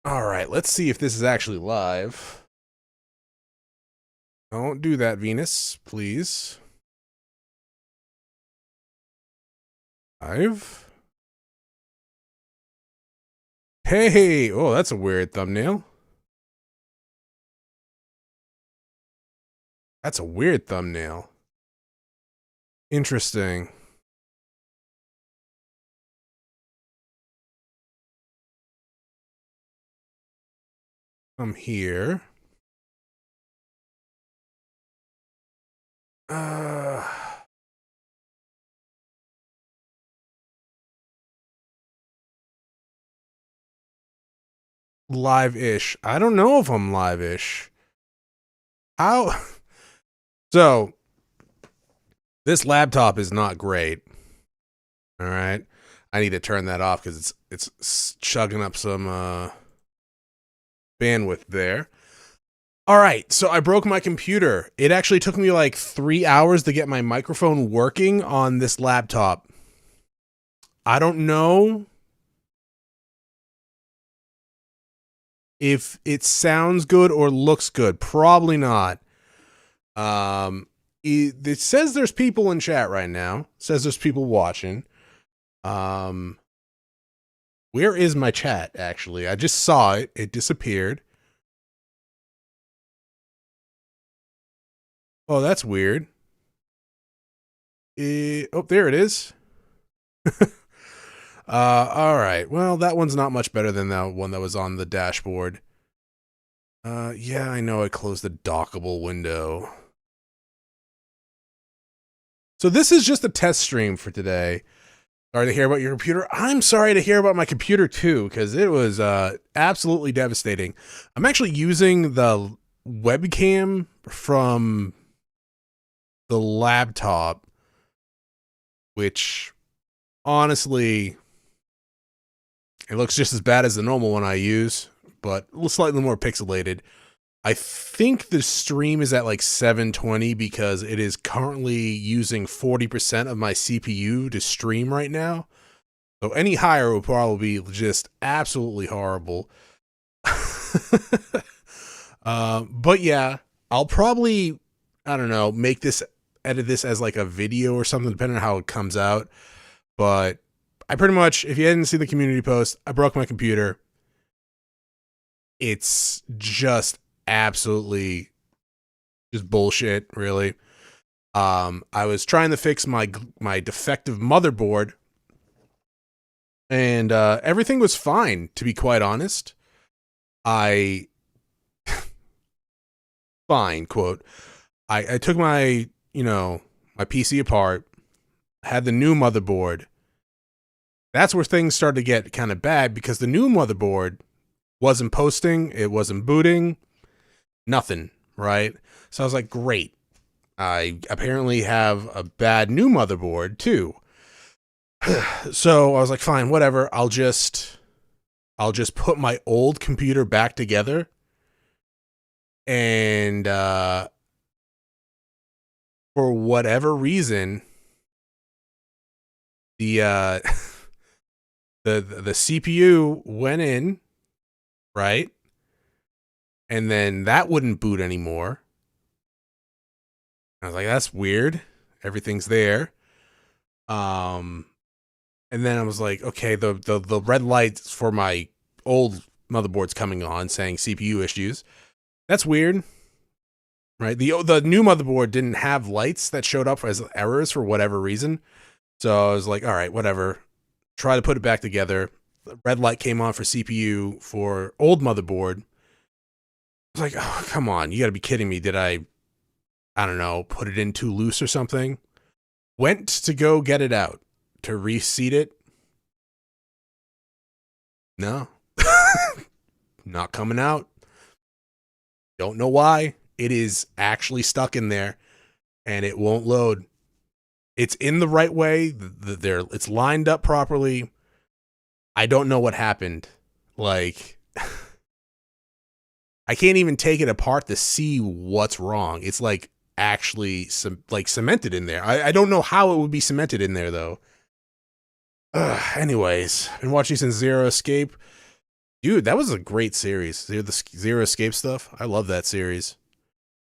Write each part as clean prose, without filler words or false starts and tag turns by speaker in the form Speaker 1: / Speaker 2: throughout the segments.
Speaker 1: All right, let's see if this is actually live. Don't do that, Venus, please. Live? Hey, oh, that's a weird thumbnail. That's a weird thumbnail. Interesting. I'm here. Uh, Live-ish. I don't know if I'm live-ish. How? So, this laptop is not great. All right. I need to turn that off because it's chugging up some bandwidth there. All right, so I broke my computer. It actually took me like 3 hours to get my microphone working on this laptop. I don't know if it sounds good or looks good. Probably not. It says there's people in chat right now. It says there's people watching. Where is my chat, actually? I just saw it. It disappeared. Oh, that's weird. Oh, there it is. All right. Well, that one's not much better than that one that was on the dashboard. Yeah, I know I closed the dockable window. So this is just a test stream for today. Sorry to hear about your computer. I'm sorry to hear about my computer too, because it was absolutely devastating. I'm actually using the webcam from the laptop, which honestly, it looks just as bad as the normal one I use, but slightly more pixelated. I think the stream is at like 720 because it is currently using 40% of my CPU to stream right now. So any higher would probably be just absolutely horrible. But yeah, I'll probably, I don't know, edit this as like a video or something, depending on how it comes out. But I pretty much, if you hadn't seen the community post, I broke my computer. It's just absolutely just bullshit, really. I was trying to fix my defective motherboard, and everything was fine, to be quite honest. Fine, quote. I took my, my PC apart, had the new motherboard. That's where things started to get kind of bad because the new motherboard wasn't posting, it wasn't booting, nothing, right? So I was like, great. I apparently have a bad new motherboard too. So I was like, fine, whatever. I'll just put my old computer back together. And for whatever reason, the the CPU went in, right? And then that wouldn't boot anymore. I was like, that's weird. Everything's there. And then I was like, okay, the red lights for my old motherboard's coming on saying CPU issues. That's weird. Right? The new motherboard didn't have lights that showed up as errors for whatever reason. So I was like, all right, whatever. Try to put it back together. The red light came on for CPU for old motherboard. I was like, oh, come on, you gotta be kidding me. Did I don't know, put it in too loose or something? Went to go get it out to reseat it. No. Not coming out. Don't know why. It is actually stuck in there and it won't load. It's in the right way. It's lined up properly. I don't know what happened. Like, I can't even take it apart to see what's wrong. It's like actually cemented in there. I don't know how it would be cemented in there though. Anyways, been watching since Zero Escape. Dude, that was a great series. The Zero Escape stuff. I love that series.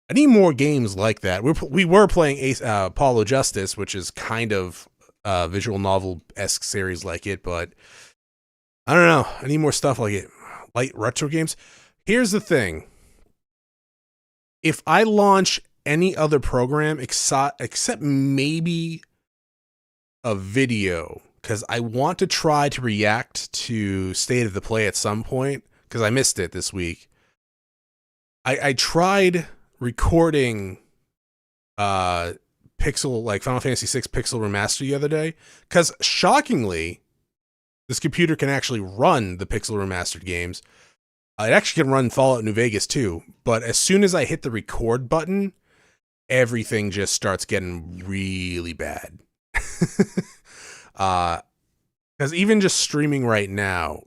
Speaker 1: I need more games like that. We were playing Apollo Justice, which is kind of a visual novel-esque series like it, but I don't know. I need more stuff like it. Light retro games. Here's the thing. If I launch any other program except maybe a video, because I want to try to react to State of the Play at some point, because I missed it this week. I tried recording Pixel, like Final Fantasy VI Pixel Remaster the other day, because shockingly, this computer can actually run the Pixel Remastered games. It actually can run Fallout New Vegas too, but as soon as I hit the record button, everything just starts getting really bad. Because even just streaming right now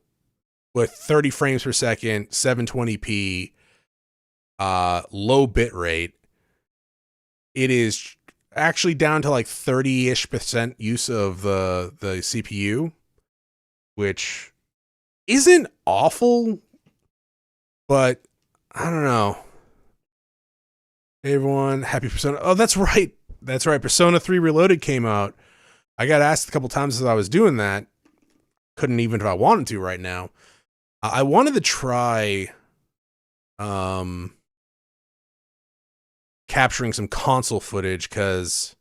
Speaker 1: with 30 frames per second, 720p, low bit rate, it is actually down to like 30-ish% use of the CPU, which isn't awful, but I don't know. Hey everyone, happy Persona. Oh, that's right. That's right. Persona 3 Reloaded came out. I got asked a couple times as I was doing that. Couldn't even if I wanted to right now. I wanted to try capturing some console footage because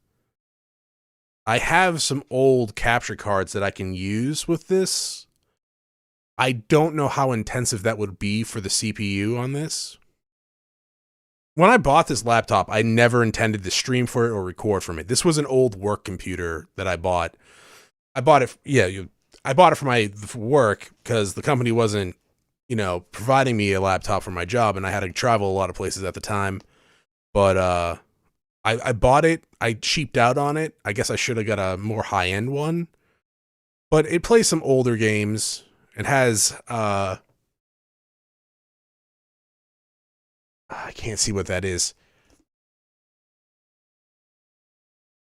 Speaker 1: I have some old capture cards that I can use with this. I don't know how intensive that would be for the CPU on this. When I bought this laptop, I never intended to stream for it or record from it. This was an old work computer that I bought. I bought it for work because the company wasn't, providing me a laptop for my job, and I had to travel a lot of places at the time. But I bought it. I cheaped out on it. I guess I should have got a more high-end one. But it plays some older games. It has I can't see what that is.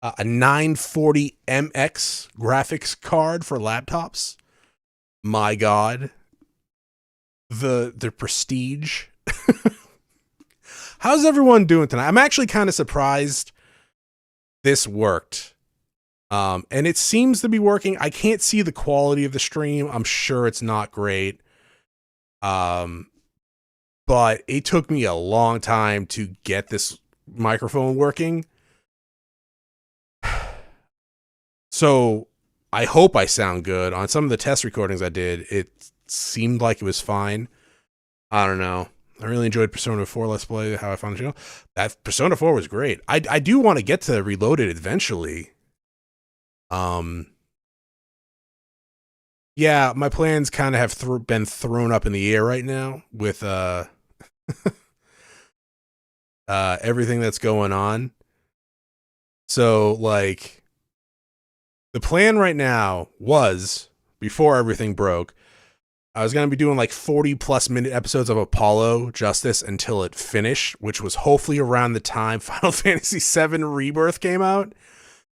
Speaker 1: A 940 MX graphics card for laptops. My God. The prestige. How's everyone doing tonight? I'm actually kind of surprised this worked. And it seems to be working. I can't see the quality of the stream. I'm sure it's not great. But it took me a long time to get this microphone working. So I hope I sound good. On some of the test recordings I did, it seemed like it was fine. I don't know. I really enjoyed Persona 4 Let's Play, how I found the channel. That Persona 4 was great. I do want to get to Reloaded eventually. Yeah, my plans kind of have been thrown up in the air right now with everything that's going on. So, like, the plan right now was, before everything broke, I was going to be doing like 40+ minute episodes of Apollo Justice until it finished, which was hopefully around the time Final Fantasy VII Rebirth came out.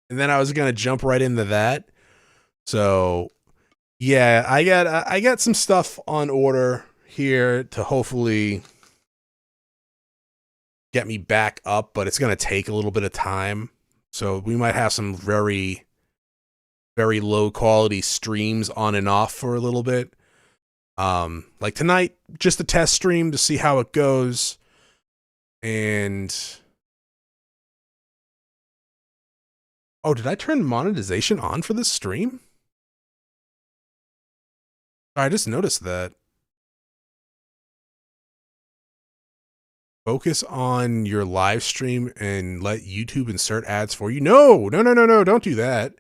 Speaker 1: And then I was going to jump right into that. So, yeah, I got some stuff on order here to hopefully get me back up, but it's going to take a little bit of time. So we might have some very, very low quality streams on and off for a little bit. Like tonight, just a test stream to see how it goes. And oh, did I turn monetization on for this stream? I just noticed that. Focus on your live stream and let YouTube insert ads for you. No, don't do that.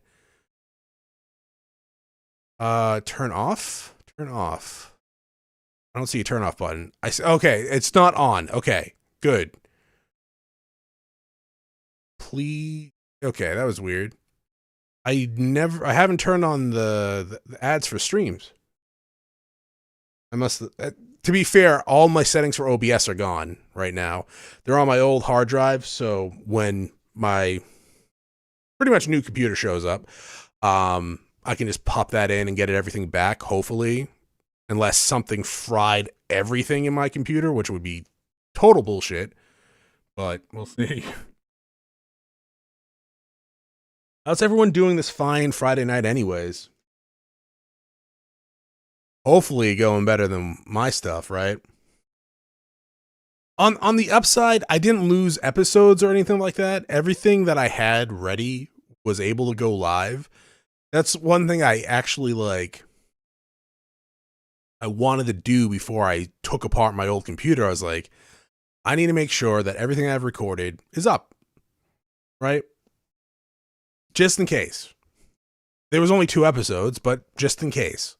Speaker 1: Turn off. Turn off. I don't see a turn off button. I see. Okay, it's not on. Okay, good. Please. Okay, that was weird. I haven't turned on the ads for streams. I must. To be fair, all my settings for OBS are gone right now. They're on my old hard drive, so when my pretty much new computer shows up, I can just pop that in and get everything back, hopefully. unless something fried everything in my computer, which would be total bullshit. But we'll see. How's everyone doing this fine Friday night anyways? Hopefully going better than my stuff, right? On the upside, I didn't lose episodes or anything like that. Everything that I had ready was able to go live. That's one thing I actually I wanted to do before I took apart my old computer. I was like, I need to make sure that everything I've recorded is up, right? Just in case. There was only 2 episodes, but just in case.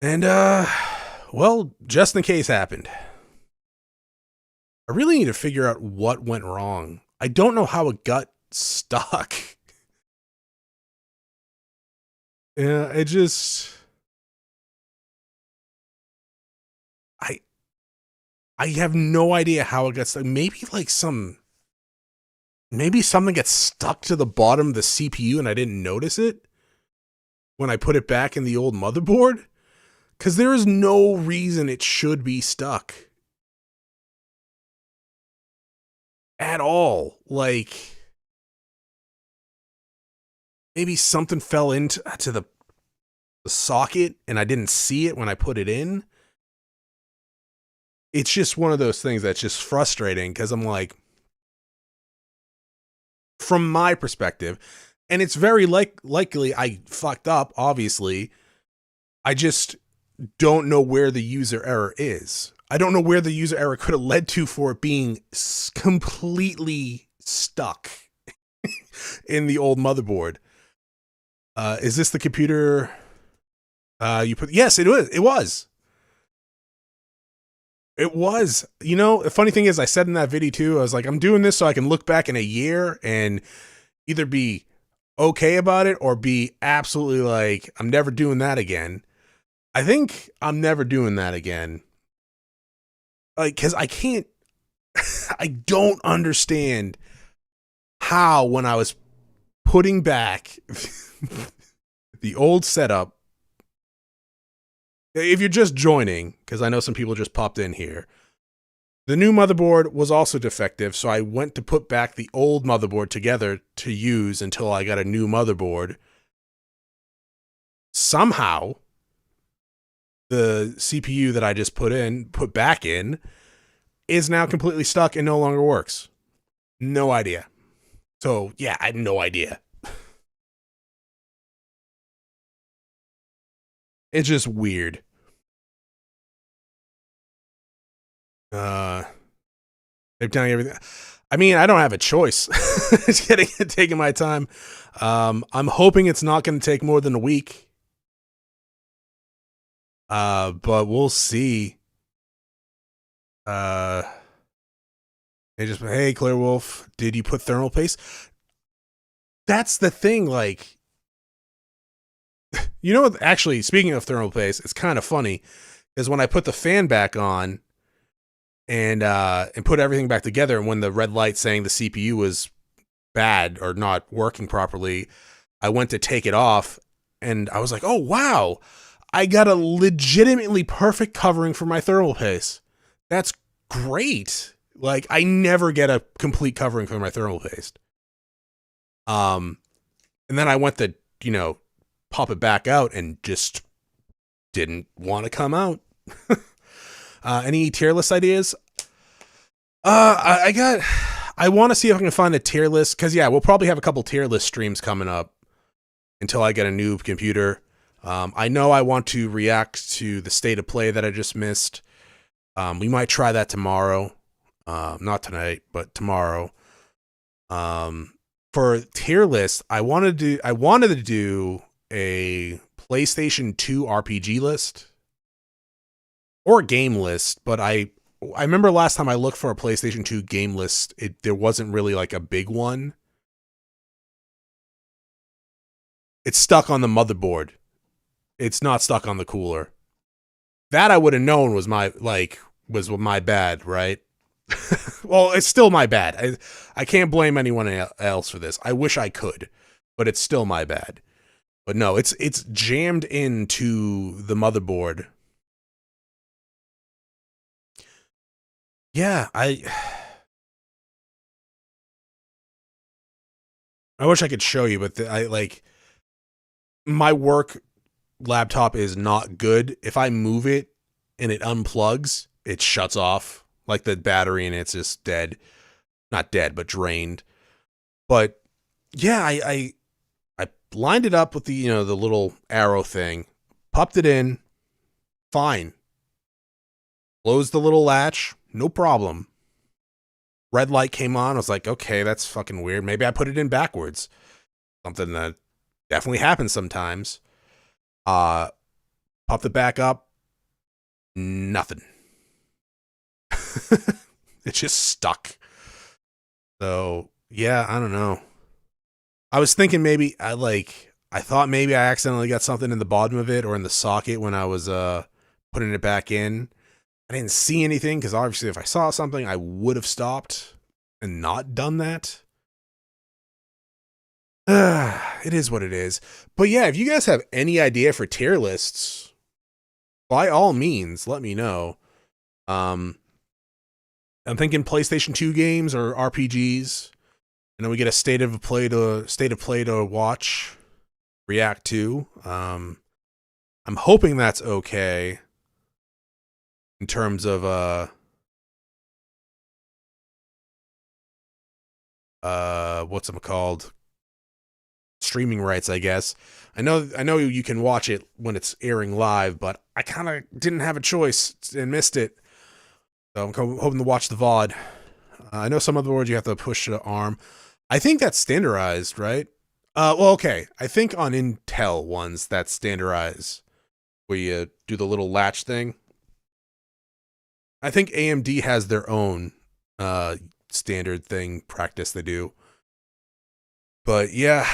Speaker 1: And, well, just in case happened. I really need to figure out what went wrong. I don't know how it got stuck. Yeah, it just... I have no idea how it got stuck. Maybe something gets stuck to the bottom of the CPU and I didn't notice it when I put it back in the old motherboard. Because there is no reason it should be stuck. At all. Like, maybe something fell into the socket and I didn't see it when I put it in. It's just one of those things that's just frustrating because I'm like, from my perspective, and it's very likely I fucked up, obviously. I just don't know where the user error is. I don't know where the user error could have led to for it being completely stuck in the old motherboard. Is this the computer you put? Yes, it was. It was. It was. You know, the funny thing is, I said in that video too, I was like, I'm doing this so I can look back in a year and either be okay about it or be absolutely like, I'm never doing that again. I think I'm never doing that again. Like, because I can't, I don't understand how when I was putting back the old setup, if you're just joining, because I know some people just popped in here, the new motherboard was also defective, so I went to put back the old motherboard together to use until I got a new motherboard. Somehow, the CPU that I just put back in, is now completely stuck and no longer works. No idea. So, yeah, I had no idea. It's just weird. They're telling everything. I mean, I don't have a choice. It's taking my time. I'm hoping it's not going to take more than a week. But we'll see. They just, hey, Claire Wolf, did you put thermal paste? That's the thing, like, you know, actually, speaking of thermal paste, it's kind of funny, is when I put the fan back on and put everything back together, and when the red light saying the CPU was bad or not working properly, I went to take it off, and I was like, oh, wow, I got a legitimately perfect covering for my thermal paste. That's great. Like, I never get a complete covering for my thermal paste. And then I went to, you know, pop it back out and just didn't want to come out. Any tier list ideas? I want to see if I can find a tier list, because yeah, we'll probably have a couple tier list streams coming up until I get a new computer. I know I want to react to the state of play that I just missed. We might try that tomorrow. Not tonight, but tomorrow. For tier list, I wanted to do a PlayStation 2 RPG list or a game list, but I remember last time I looked for a PlayStation 2 game list, there wasn't really like a big one. It's stuck on the motherboard. It's not stuck on the cooler. That I would have known was my bad, right? Well, it's still my bad. I can't blame anyone else for this. I wish I could, but it's still my bad. But no, it's jammed into the motherboard. Yeah, I wish I could show you, but I like my work laptop is not good. If I move it and it unplugs, it shuts off. Like the battery and it's just dead. Not dead, but drained. But yeah, I lined it up with the the little arrow thing, popped it in, fine. Closed the little latch, no problem. Red light came on. I was like, okay, that's fucking weird. Maybe I put it in backwards. Something that definitely happens sometimes. Popped it back up. Nothing. It just stuck. So yeah, I don't know. I was thinking maybe I thought maybe I accidentally got something in the bottom of it or in the socket when I was putting it back in. I didn't see anything because obviously if I saw something, I would have stopped and not done that. It is what it is. But yeah, if you guys have any idea for tier lists, by all means, let me know. I'm thinking PlayStation 2 games or RPGs. And then we get a state of play to watch, react to. I'm hoping that's okay in terms of what's it called? Streaming rights, I guess. I know you can watch it when it's airing live, but I kind of didn't have a choice and missed it. So I'm hoping to watch the VOD. I know some other words you have to push the arm. I think that's standardized, right? Well, okay. I think on Intel ones that's standardized, where you do the little latch thing. I think AMD has their own standard thing practice they do. But yeah,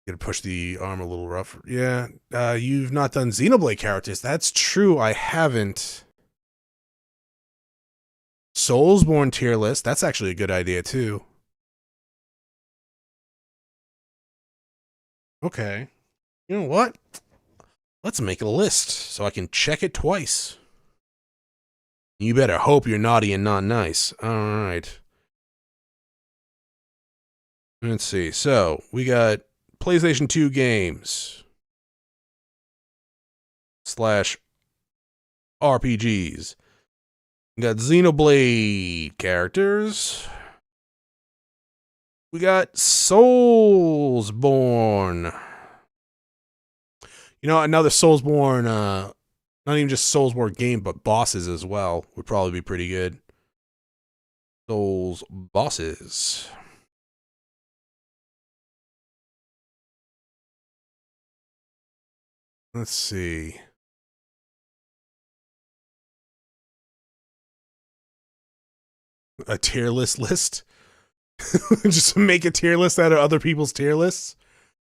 Speaker 1: gonna push the arm a little rougher. Yeah, you've not done Xenoblade characters. That's true. I haven't. Soulsborne tier list. That's actually a good idea too. Okay. You know what? Let's make a list so I can check it twice. You better hope you're naughty and not nice. All right. Let's see. So we got PlayStation 2 games / RPGs. We got Xenoblade characters. We got Soulsborne. You know, another Soulsborne, not even just Soulsborne game, but bosses as well would probably be pretty good. Souls bosses. Let's see. A tier list? Just make a tier list out of other people's tier lists?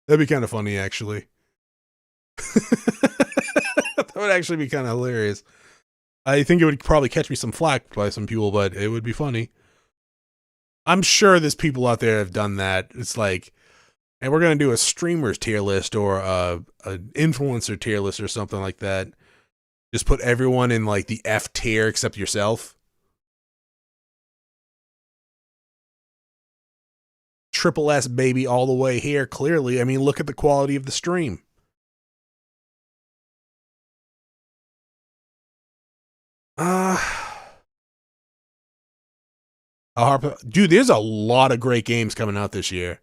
Speaker 1: That'd be kind of funny, actually. That would actually be kind of hilarious. I think it would probably catch me some flack by some people, but it would be funny. I'm sure there's people out there that have done that. It's like, and we're going to do a streamer's tier list or an influencer tier list or something like that. Just put everyone in like the F tier except yourself. Triple S baby all the way here, clearly. I mean, look at the quality of the stream. Dude, there's a lot of great games coming out this year.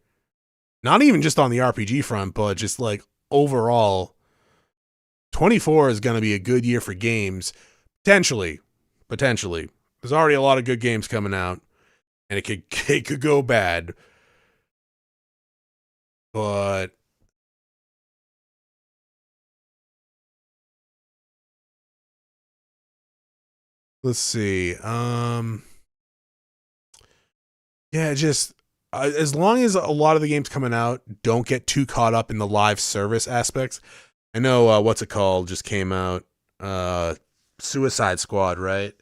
Speaker 1: Not even just on the RPG front, but just like overall. 24 is going to be a good year for games. Potentially. There's already a lot of good games coming out, and it could go bad. But let's see. Yeah, just as long as a lot of the games coming out don't get too caught up in the live service aspects. I know what's it called just came out, Suicide Squad, right?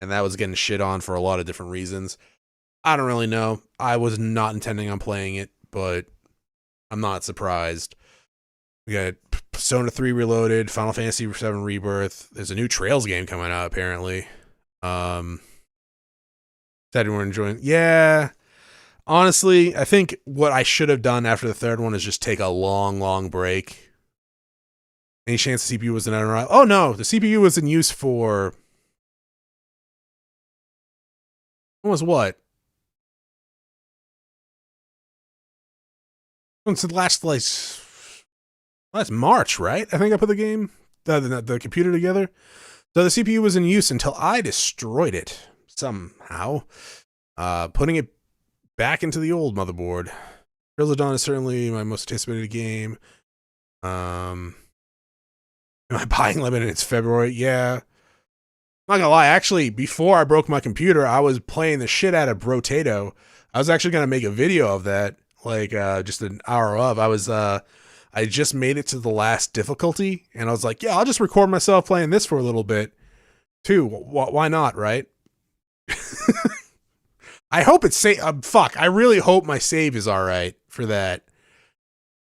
Speaker 1: And that was getting shit on for a lot of different reasons. I don't really know. I was not intending on playing it, but I'm not surprised. We got Persona 3 Reloaded, Final Fantasy VII Rebirth. There's a new Trails game coming out, apparently. Said we're enjoying. Yeah. Honestly, I think what I should have done after the third one is just take a long break. Any chance the CPU was in error? Oh, no. The CPU was in use for... Almost what? Since last March, right? I think I put the computer together. So the CPU was in use until I destroyed it somehow, putting it back into the old motherboard. Trails of Dawn is certainly my most anticipated game. My buying limit is February. Yeah. I'm not gonna lie, actually, before I broke my computer, I was playing the shit out of Brotato. I was actually gonna make a video of that, like just an hour of. I just made it to the last difficulty, and I was like, yeah, I'll just record myself playing this for a little bit, too. Why not, right? I hope it's safe. Fuck, I really hope my save is all right for that.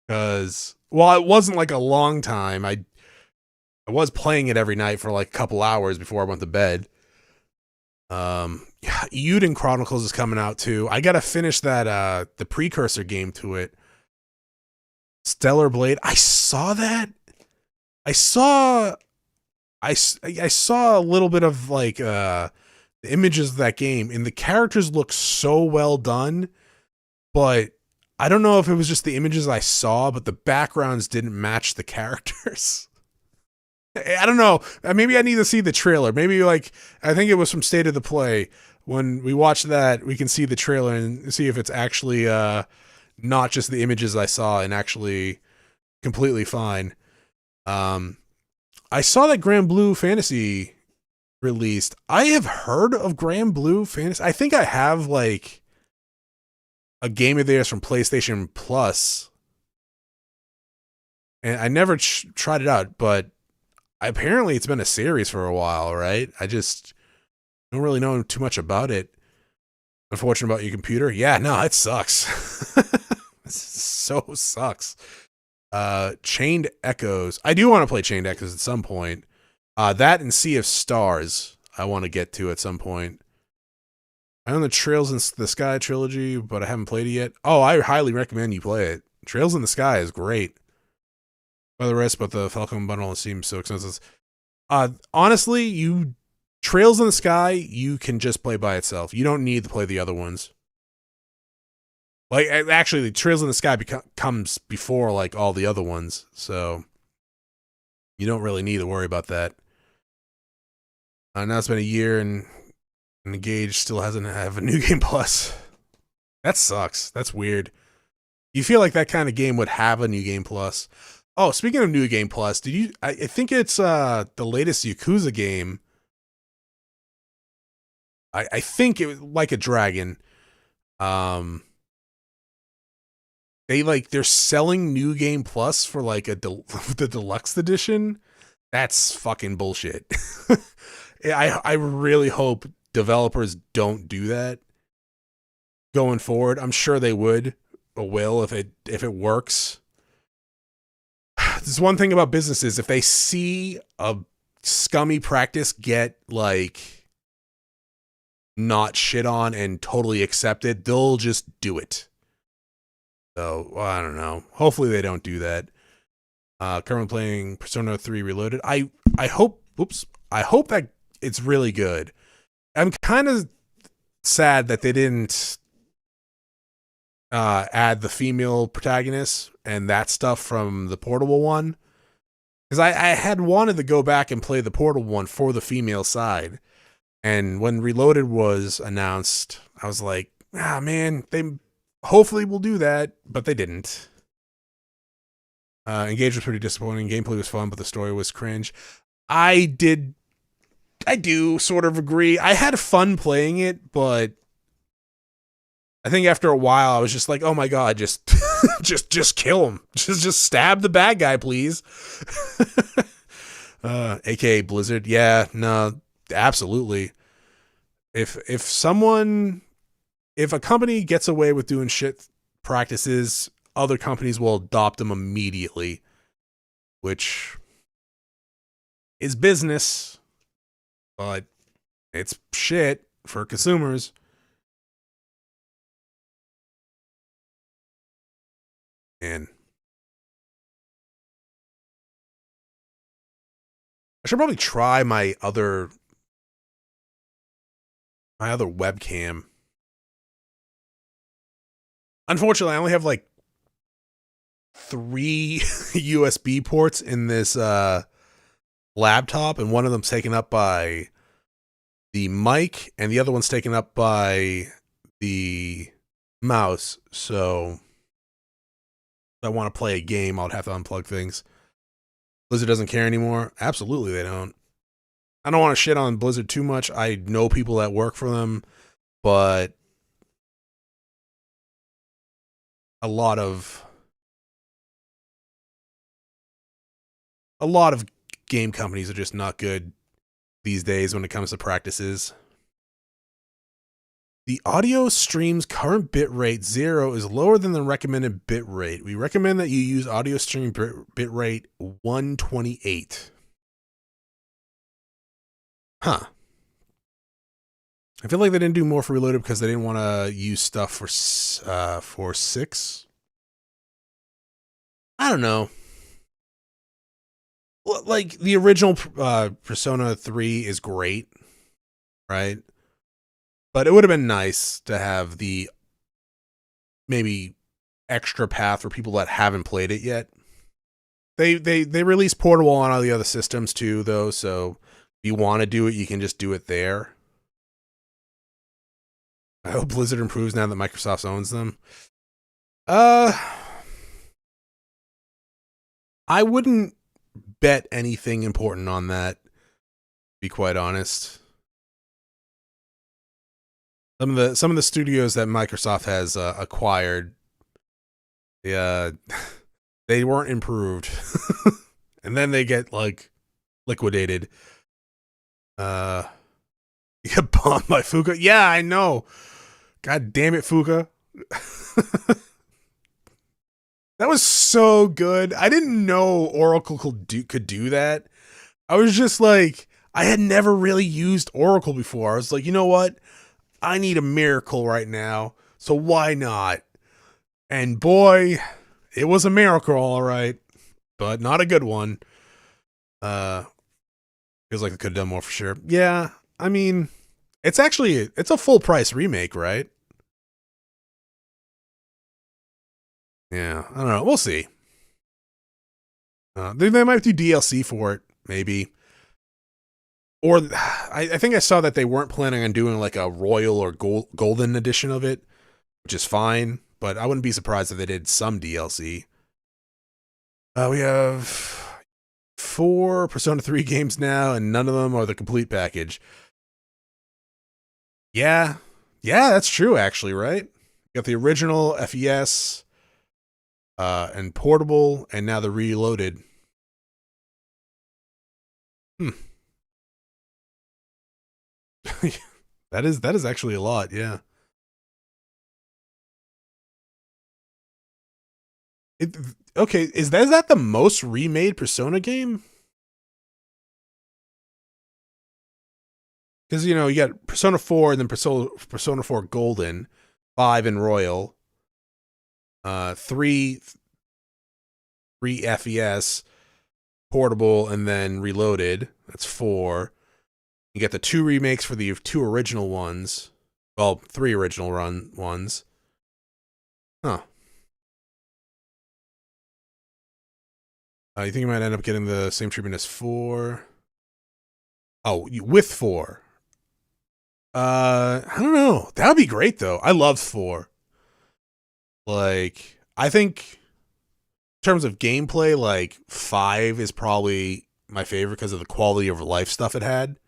Speaker 1: Because, well, it wasn't like a long time. I was playing it every night for like a couple hours before I went to bed. Yeah, Eiyuden Chronicles is coming out too. I gotta finish that the precursor game to it. Stellar Blade. I saw that. I saw a little bit of like the images of that game, and the characters look so well done, but I don't know if it was just the images I saw, but the backgrounds didn't match the characters. I don't know. Maybe I need to see the trailer. Maybe like I think it was from State of the Play. When we watch that, we can see the trailer and see if it's actually not just the images I saw and actually completely fine. I saw that Grand Blue Fantasy released. I have heard of Grand Blue Fantasy. I think I have like a game of theirs from PlayStation Plus, and I never tried it out, but apparently it's been a series for a while, right? I just don't really know too much about it. Unfortunate about your computer. Yeah, no, it sucks. It so sucks. Chained Echoes. I do want to play Chained Echoes at some point. That and Sea of Stars I want to get to at some point. I own the Trails in the Sky trilogy, but I haven't played it yet. Oh, I highly recommend you play it. Trails in the Sky is great. By the rest, but the Falcon bundle seems so expensive. Honestly, Trails in the Sky, you can just play by itself. You don't need to play the other ones. Like, actually, the Trails in the Sky comes before, like, all the other ones, so you don't really need to worry about that. Now it's been a year, and Engage still hasn't have a New Game Plus. That sucks. That's weird. You feel like that kind of game would have a New Game Plus. Oh, speaking of New Game Plus, I think it's the latest Yakuza game. I think it was Like a Dragon. They're selling New Game Plus for like the deluxe edition. That's fucking bullshit. I really hope developers don't do that going forward. I'm sure they would or will if it works. There's one thing about businesses: if they see a scummy practice get like not shit on and totally accepted, they'll just do it. So, well, I don't know. Hopefully they don't do that. Currently playing Persona 3 Reloaded. I hope that it's really good. I'm kind of sad that they didn't add the female protagonist and that stuff from the portable one. Because I had wanted to go back and play the portable one for the female side. And when Reloaded was announced, I was like, man, they hopefully will do that, but they didn't. Engage was pretty disappointing. Gameplay was fun, but the story was cringe. I do sort of agree. I had fun playing it, but I think after a while I was just like, oh my god, just just kill him. Just stab the bad guy, please. AKA Blizzard. Yeah, no, absolutely. If a company gets away with doing shit practices, other companies will adopt them immediately, which is business, but it's shit for consumers. And I should probably try my other webcam. Unfortunately, I only have like 3 USB ports in this laptop, and one of them's taken up by the mic, and the other one's taken up by the mouse. So if I want to play a game, I'll have to unplug things. Blizzard doesn't care anymore. Absolutely, they don't. I don't want to shit on Blizzard too much. I know people that work for them, but a lot of game companies are just not good these days when it comes to practices. The audio stream's current bitrate 0 is lower than the recommended bitrate. We recommend that you use audio stream bitrate 128. Huh. I feel like they didn't do more for Reloaded because they didn't want to use stuff for 6. I don't know. Like, the original Persona 3 is great, right? But it would have been nice to have the maybe extra path for people that haven't played it yet. They released Portable on all the other systems too, though, so if you want to do it, you can just do it there. I hope Blizzard improves now that Microsoft owns them. I wouldn't bet anything important on that, to be quite honest. Some of the studios that Microsoft has acquired, they weren't improved, and then they get like liquidated. You get bombed by Fuka. Yeah, I know. God damn it, Fuka. That was so good. I didn't know Oracle could do that. I was just like, I had never really used Oracle before. I was like, you know what? I need a miracle right now, so why not? And boy, it was a miracle, all right, but not a good one. Feels like they could have done more for sure. Yeah, I mean, it's a full price remake, right? Yeah, I don't know. We'll see. They might do DLC for it, maybe. Or I think I saw that they weren't planning on doing like a royal or golden edition of it, which is fine. But I wouldn't be surprised if they did some DLC. We have 4 Persona 3 games now, and none of them are the complete package. Yeah, that's true, actually, right? You got the original FES, and Portable, and now the Reloaded. That is actually a lot, yeah. Okay, is that the most remade Persona game? Because you got Persona 4 and then Persona 4 Golden, 5 and Royal, 3 FES, Portable, and then Reloaded. That's 4. You get the 2 remakes for the 2 original ones. Well, 3 original ones. Huh. You think you might end up getting the same treatment as 4? Oh, with 4. I don't know. That would be great, though. I love 4. Like, I think in terms of gameplay, like, 5 is probably my favorite because of the quality of life stuff it had.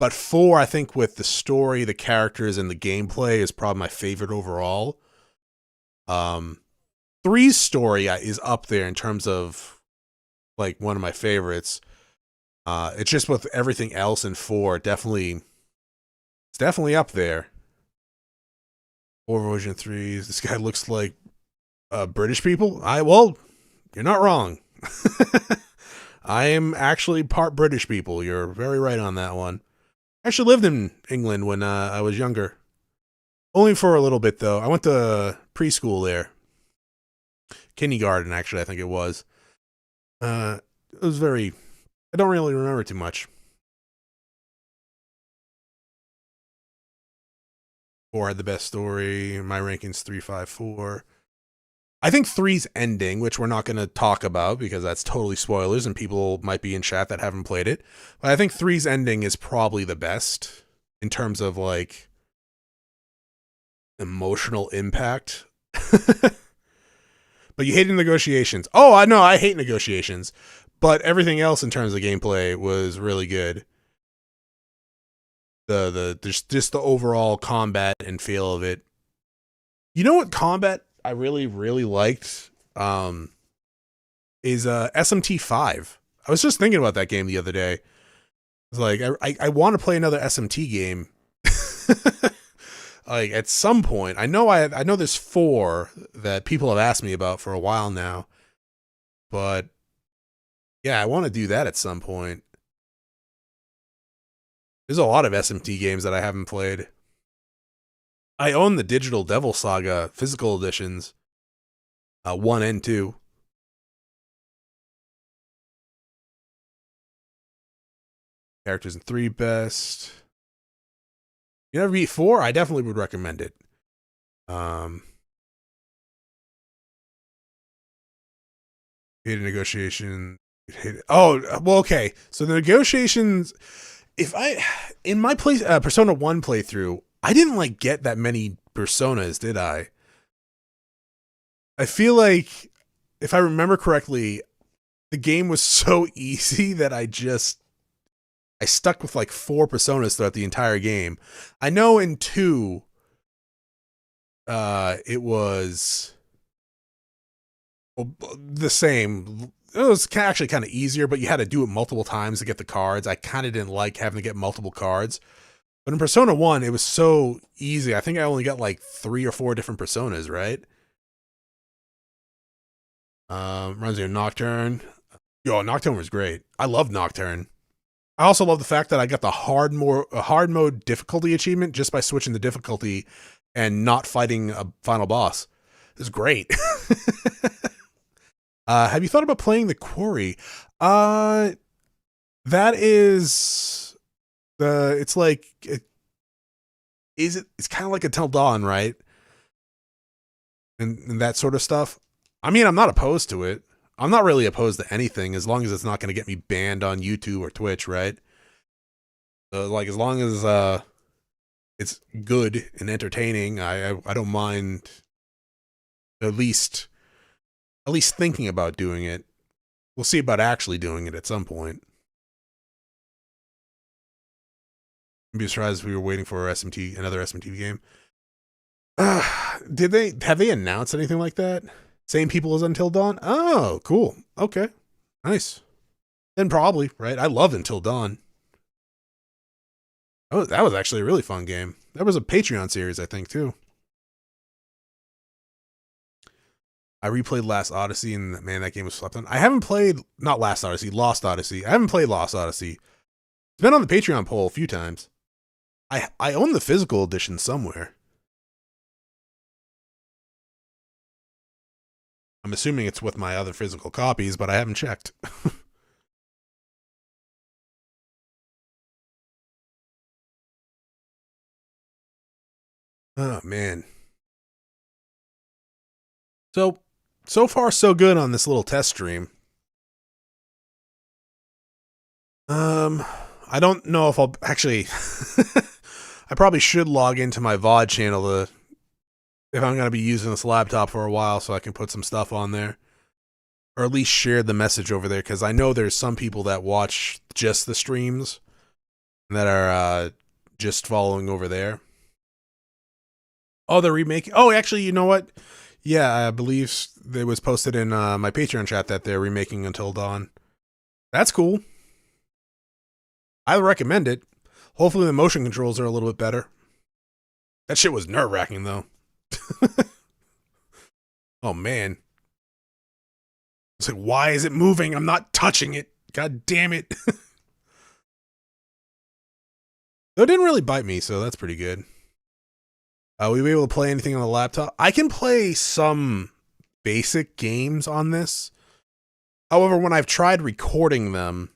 Speaker 1: But 4, I think with the story, the characters, and the gameplay is probably my favorite overall. 3's story is up there in terms of like one of my favorites. It's just with everything else in 4, it's definitely up there. Overvision 3. This guy looks like British people. Well, you're not wrong. I am actually part British people. You're very right on that one. I actually lived in England when I was younger. Only for a little bit, though. I went to preschool there. Kindergarten, actually, I think it was. It was very... I don't really remember too much. 4 had the best story. My ranking's 3, 5, 4. I think 3's ending, which we're not going to talk about because that's totally spoilers and people might be in chat that haven't played it. But I think 3's ending is probably the best in terms of like emotional impact. But you hated negotiations. Oh, I know, I hate negotiations. But everything else in terms of gameplay was really good. Just the overall combat and feel of it. You know what combat I really, really liked? Is SMT5. I was just thinking about that game the other day. I was like, I want to play another SMT game. Like at some point, I know there's 4 that people have asked me about for a while now, but yeah, I want to do that at some point. There's a lot of SMT games that I haven't played. I own the Digital Devil Saga physical editions, 1 and 2. Characters in 3 best. You never beat 4? I definitely would recommend it. Hated negotiation. Oh, well, okay. So the negotiations, in my Persona 1 playthrough, I didn't like get that many personas, did I? I feel like, if I remember correctly, the game was so easy that I stuck with like 4 personas throughout the entire game. I know in 2, it was the same. It was actually kind of easier, but you had to do it multiple times to get the cards. I kind of didn't like having to get multiple cards. But in Persona 1, it was so easy. I think I only got like 3 or 4 different personas, right? Reminds me of Nocturne. Yo, Nocturne was great. I love Nocturne. I also love the fact that I got the hard mode difficulty achievement just by switching the difficulty and not fighting a final boss. It's great. Have you thought about playing The Quarry? That is it's like it's kind of like Until Dawn, right? And that sort of stuff. I mean, I'm not opposed to it. I'm not really opposed to anything as long as it's not going to get me banned on YouTube or Twitch, right? Like as long as it's good and entertaining, I don't mind at least thinking about doing it. We'll see about actually doing it at some point. I'd be surprised if we were waiting for another SMT game. Have they announced anything like that? Same people as Until Dawn? Oh, cool. Okay. Nice. Then probably, right? I love Until Dawn. Oh, that was actually a really fun game. That was a Patreon series, I think, too. I replayed Last Odyssey, and man, that game was slept on. I haven't played, not Last Odyssey, Lost Odyssey. I haven't played Lost Odyssey. It's been on the Patreon poll a few times. I own the physical edition somewhere. I'm assuming it's with my other physical copies, but I haven't checked. Oh, man. So far, so good on this little test stream. I don't know if I'll actually... I probably should log into my VOD channel if I'm going to be using this laptop for a while so I can put some stuff on there. Or at least share the message over there, because I know there's some people that watch just the streams that are just following over there. Oh, they're remaking... Oh, actually, you know what? Yeah, I believe it was posted in my Patreon chat that they're remaking Until Dawn. That's cool. I recommend it. Hopefully the motion controls are a little bit better. That shit was nerve-wracking, though. Oh man. It's like, why is it moving? I'm not touching it. God damn it. Though it didn't really bite me, so that's pretty good. Will you be able to play anything on the laptop? I can play some basic games on this. However, when I've tried recording them,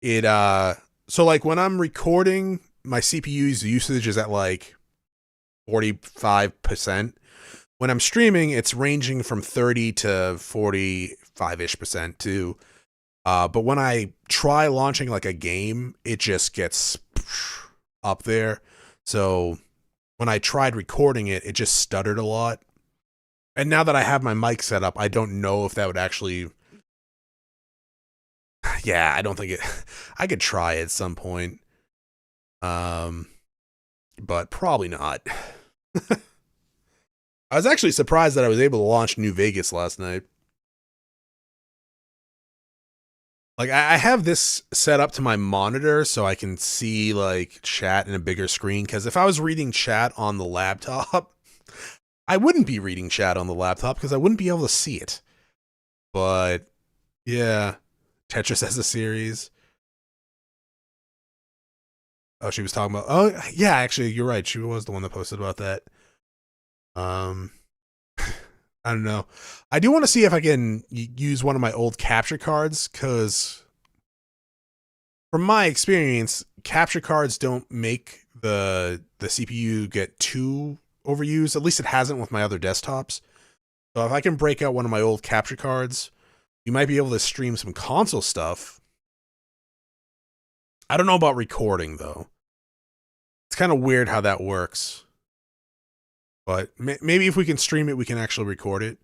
Speaker 1: it so like when I'm recording, my CPU's usage is at like 45%. When I'm streaming, it's ranging from 30 to 45-ish% too. But when I try launching like a game, it just gets up there. So when I tried recording it, it just stuttered a lot. And now that I have my mic set up, I don't know if that would actually... Yeah, I don't think it... I could try it at some point. But probably not. I was actually surprised that I was able to launch New Vegas last night. Like, I have this set up to my monitor so I can see, like, chat in a bigger screen. Because if I was reading chat on the laptop, I wouldn't be reading chat on the laptop because I wouldn't be able to see it. But, yeah. Tetris as a series. Oh, she was talking about... Oh, yeah, actually, you're right. She was the one that posted about that. I don't know. I do want to see if I can use one of my old capture cards, because from my experience, capture cards don't make the CPU get too overused. At least it hasn't with my other desktops. So if I can break out one of my old capture cards, you might be able to stream some console stuff. I don't know about recording, though. It's kind of weird how that works. But maybe if we can stream it, we can actually record it.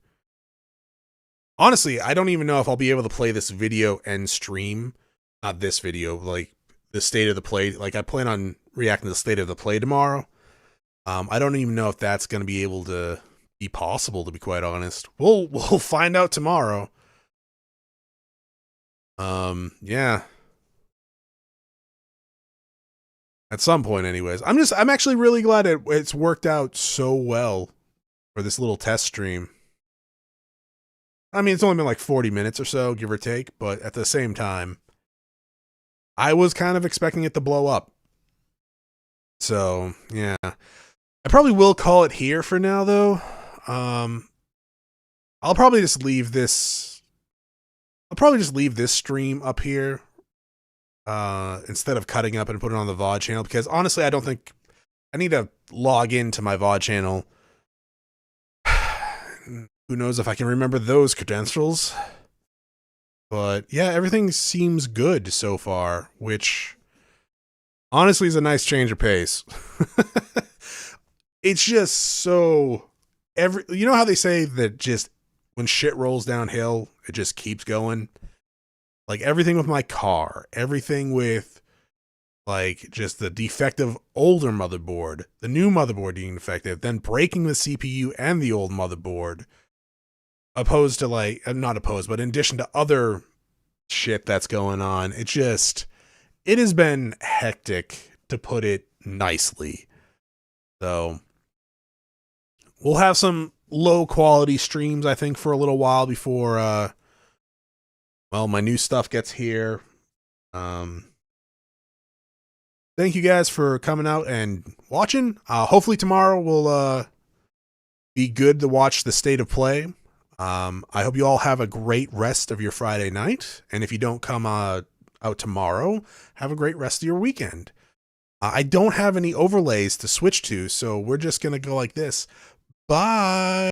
Speaker 1: Honestly, I don't even know if I'll be able to play this video and stream. Not this video, like the state of the play. Like I plan on reacting to the state of the play tomorrow. I don't even know if that's going to be able to be possible, to be quite honest. We'll find out tomorrow. Yeah. At some point, anyways. I'm actually really glad it's worked out so well for this little test stream. I mean, it's only been like 40 minutes or so, give or take, but at the same time, I was kind of expecting it to blow up. So, yeah. I probably will call it here for now, though. I'll probably just leave this... I'll probably just leave this stream up here. Instead of cutting up and putting it on the VOD channel, because honestly, I don't think I need to log into my VOD channel. Who knows if I can remember those credentials? But yeah, everything seems good so far, which honestly is a nice change of pace. It's just so you know how they say that just when shit rolls downhill, it just keeps going? Like everything with my car, everything with like just the defective older motherboard, the new motherboard being defective, then breaking the CPU and the old motherboard, opposed to like, not opposed, but in addition to other shit that's going on. It has been hectic, to put it nicely. So we'll have some low quality streams, I think, for a little while before, well, my new stuff gets here. Thank you guys for coming out and watching. Hopefully tomorrow will be good to watch the state of play. I hope you all have a great rest of your Friday night. And if you don't come out tomorrow, have a great rest of your weekend. I don't have any overlays to switch to, so we're just going to go like this. Bye.